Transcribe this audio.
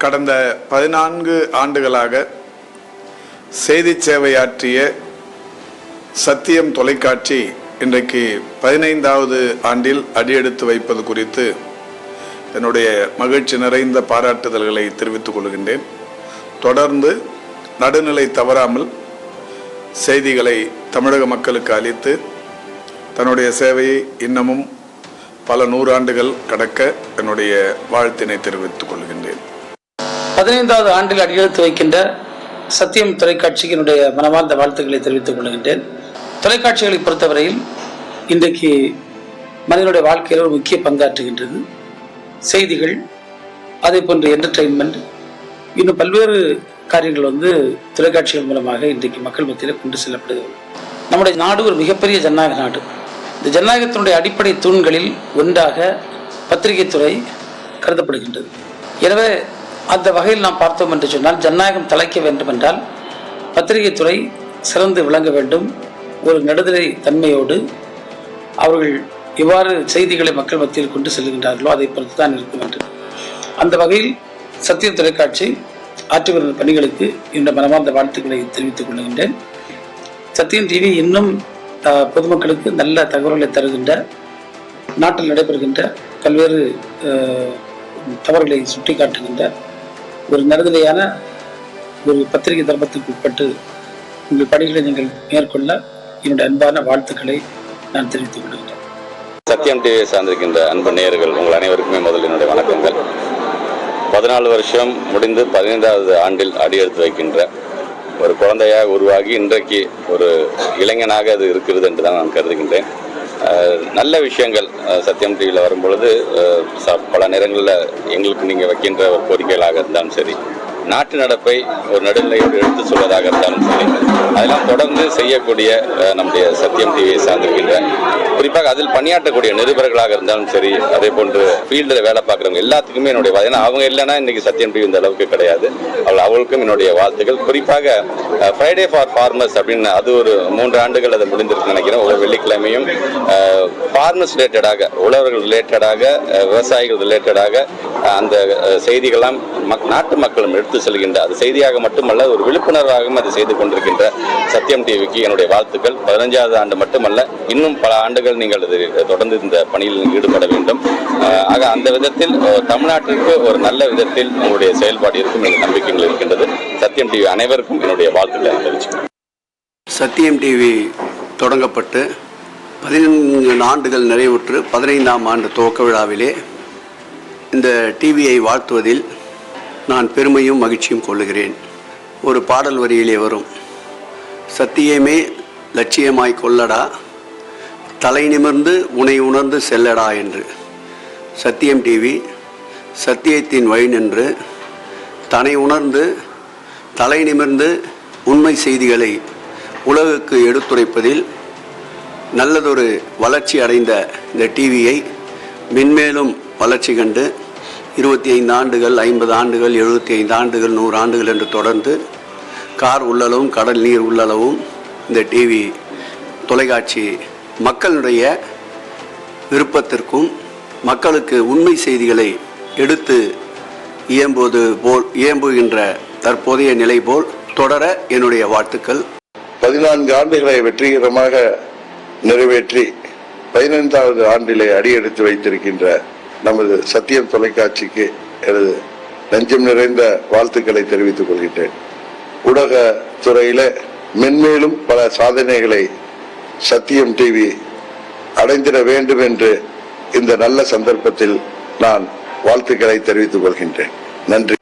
கடந்த 14 ஆண்டுகளாக செய்தி சேவையாற்றிய சத்தியம் தொலைக்காட்சி இன்றைக்கு 15வது ஆண்டில் அடியெடுத்து வைப்பது குறித்து என்னுடைய மகிழ்ச்சி நிறைந்த பாராட்டுதல்களை தெரிவித்துக் கொள்கின்றேன். தொடர்ந்து நடுநிலை தவறாமல் செய்திகளை தமிழக மக்களுக்கு அளித்து தன்னுடைய சேவையை இன்னமும் பல நூறாண்டுகள் கடக்க என்னுடைய வாழ்த்தினை தெரிவித்துக் கொள்கின்றேன். 15வது ஆண்டில் அடியெடுத்து வைக்கின்ற சத்தியம் தொலைக்காட்சிக்கு என்னுடைய மனமார்ந்த வாழ்த்துக்களை தெரிவித்துக் கொள்கின்றேன். தொலைக்காட்சிகளை பொறுத்தவரையில் இன்றைக்கு மனிதனுடைய வாழ்க்கையில் ஒரு முக்கிய பங்காற்றுகின்றது. செய்திகள், அதே போன்ற என்டர்டெயின்மெண்ட், இன்னும் பல்வேறு காரியங்கள் தொலைக்காட்சிகள் மூலமாக இன்றைக்கு மக்கள் மத்தியில் கொண்டு செல்லப்படுகிறது. நம்முடைய நாடு ஒரு மிகப்பெரிய ஜனநாயக நாடு. இந்த ஜனநாயகத்தினுடைய அடிப்படை தூண்களில் ஒன்றாக பத்திரிகை துறை கருதப்படுகின்றது. எனவே அந்த வகையில் நாம் பார்த்தோம் என்று சொன்னால், ஜனநாயகம் தலைக்க வேண்டும் என்றால் பத்திரிகை துறை சிறந்து விளங்க வேண்டும். ஒரு நடுநிலை தன்மையோடு அவர்கள் எவ்வாறு செய்திகளை மக்கள் மத்தியில் கொண்டு செல்கின்றார்களோ அதை பொறுத்து தான் இருக்க வேண்டும். அந்த வகையில் சத்தியம் தொலைக்காட்சி ஆற்றி வரும் பணிகளுக்கு இந்த மனமார்ந்த வாழ்த்துக்களை தெரிவித்துக் கொள்கின்றேன். சத்தியம் டிவி இன்னும் பொதுமக்களுக்கு நல்ல தகவல்களை தருகின்ற, நாட்டில் நடைபெறுகின்ற பல்வேறு தவறுகளை சுட்டிக்காட்டுகின்ற ஒரு நடுநிலையான ஒரு பத்திரிகை தர்மத்துக்கு உட்பட்டு உங்கள் பணிகளை நீங்கள் மேற்கொள்ள என்னுடைய அன்பான வாழ்த்துக்களை நான் தெரிவித்துக் கொள்கின்றேன். சத்தியம் டிவியை சார்ந்திருக்கின்ற அன்பு நேயர்கள் உங்கள் அனைவருக்குமே முதல் என்னுடைய வணக்கங்கள். 14 வருஷம் முடிந்து 15வது ஆண்டில் அடியெடுத்து வைக்கின்ற ஒரு குழந்தையாக உருவாகி இன்றைக்கு ஒரு இளைஞனாக அது இருக்கிறது என்று தான் நான் கருதுகின்றேன். நல்ல விஷயங்கள் சத்தியம் டிவியில் வரும்பொழுது பல நேரங்களில் எங்களுக்கு நீங்கள் வைக்கின்ற ஒரு கோரிக்கைகளாக இருந்தாலும் சரி, நாட்டு நடப்பை ஒரு நடுநிலையோடு எடுத்து சொல்வதாக இருந்தாலும் சரி, அதெல்லாம் தொடர்ந்து செய்யக்கூடிய நம்முடைய சத்தியம் டிவியை சார்ந்திருக்கின்ற, குறிப்பாக அதில் பணியாற்றக்கூடிய நிருபர்களாக இருந்தாலும் சரி, அதே போன்று ஃபீல்டில் வேலை பார்க்குறவங்க எல்லாத்துக்குமே என்னுடைய ஏன்னா அவங்க இல்லைன்னா இன்றைக்கி சத்தியம் டிவி இந்த அளவுக்கு கிடையாது. அவர்களுக்கும் என்னுடைய வாழ்த்துக்கள். குறிப்பாக ஃப்ரைடே ஃபார் ஃபார்மர்ஸ் அப்படின்னு அது ஒரு 3 ஆண்டுகள் அதை முடிந்திருக்கு நினைக்கிறேன். ஒவ்வொரு வெள்ளிக்கிழமையும் ஃபார்மர்ஸ் ரிலேட்டடாக, உழவர்கள் ரிலேட்டடாக, விவசாயிகள் ரிலேட்டடாக அந்த செய்திகளாம் நாட்டு மக்களும் எடுத்து செல்கின்ற, அது செய்தியாக மட்டுமல்ல ஒரு விழிப்புணர்வாகவும் அதை செய்து கொண்டிருக்கின்ற சத்தியம் டிவிக்கு என்னுடைய வாழ்த்துக்கள். 15வது ஆண்டு மட்டுமல்ல, இன்னும் பல ஆண்டுகள் நீங்கள் தொடர்ந்து இந்த பணியில் ஈடுபட வேண்டும். ஆக அந்த விதத்தில் தமிழ்நாட்டிற்கு ஒரு நல்ல விதத்தில் உங்களுடைய செயல்பாடு இருக்கும் என்ற நம்பிக்கைகள் இருக்கின்றது. சத்தியம் டிவி அனைவருக்கும் என்னுடைய வாழ்த்துக்களை தெரிவிச்சுக்கிறேன். சத்தியம் டிவி தொடங்கப்பட்டு 14 ஆண்டுகள் நிறைவுற்று 15ஆம் ஆண்டு துவக்க விழாவிலே இந்த டிவியை வாழ்த்துவதில் நான் பெருமையும் மகிழ்ச்சியும் கொள்ளுகிறேன். ஒரு பாடல் வரியிலே வரும், சத்தியமே லட்சியமாய் கொள்ளடா, தலை நிமிர்ந்து உனை உணர்ந்து செல்லடா என்று. சத்தியம் டிவி சத்தியத்தின் வழி நின்று தன்னை உணர்ந்து தலை நிமிர்ந்து உண்மை செய்திகளை உலகுக்கு எடுத்துரைப்பதில் நல்லதொரு வளர்ச்சி அடைந்த இந்த டிவியை மென்மேலும் வளர்ச்சி கண்டு 25 ஆண்டுகள், 50 ஆண்டுகள், 75 ஆண்டுகள், 100 ஆண்டுகள் என்று தொடர்ந்து கார் உள்ளளவும் கடல் நீர் உள்ளளவும் இந்த டிவி தொலைக்காட்சி மக்களுடைய விருப்பத்திற்கும் மக்களுக்கு உண்மை செய்திகளை எடுத்து இயம்புகின்ற தற்போதைய நிலை போல் தொடர என்னுடைய வாழ்த்துக்கள். 14 ஆண்டுகளை வெற்றிகரமாக நிறைவேற்றி 15வது ஆண்டிலே அடியெடுத்து வைத்திருக்கின்ற நமது சத்தியம் தொலைக்காட்சிக்கு எனது நெஞ்சம் நிறைந்த வாழ்த்துக்களை தெரிவித்துக் கொள்கின்றேன். ஊடக துறையில மென்மேலும் பல சாதனைகளை சத்தியம் டிவி அடைந்திட வேண்டும் என்று இந்த நல்ல சந்தர்ப்பத்தில் நான் வாழ்த்துக்களை தெரிவித்துக் கொள்கின்றேன். நன்றி.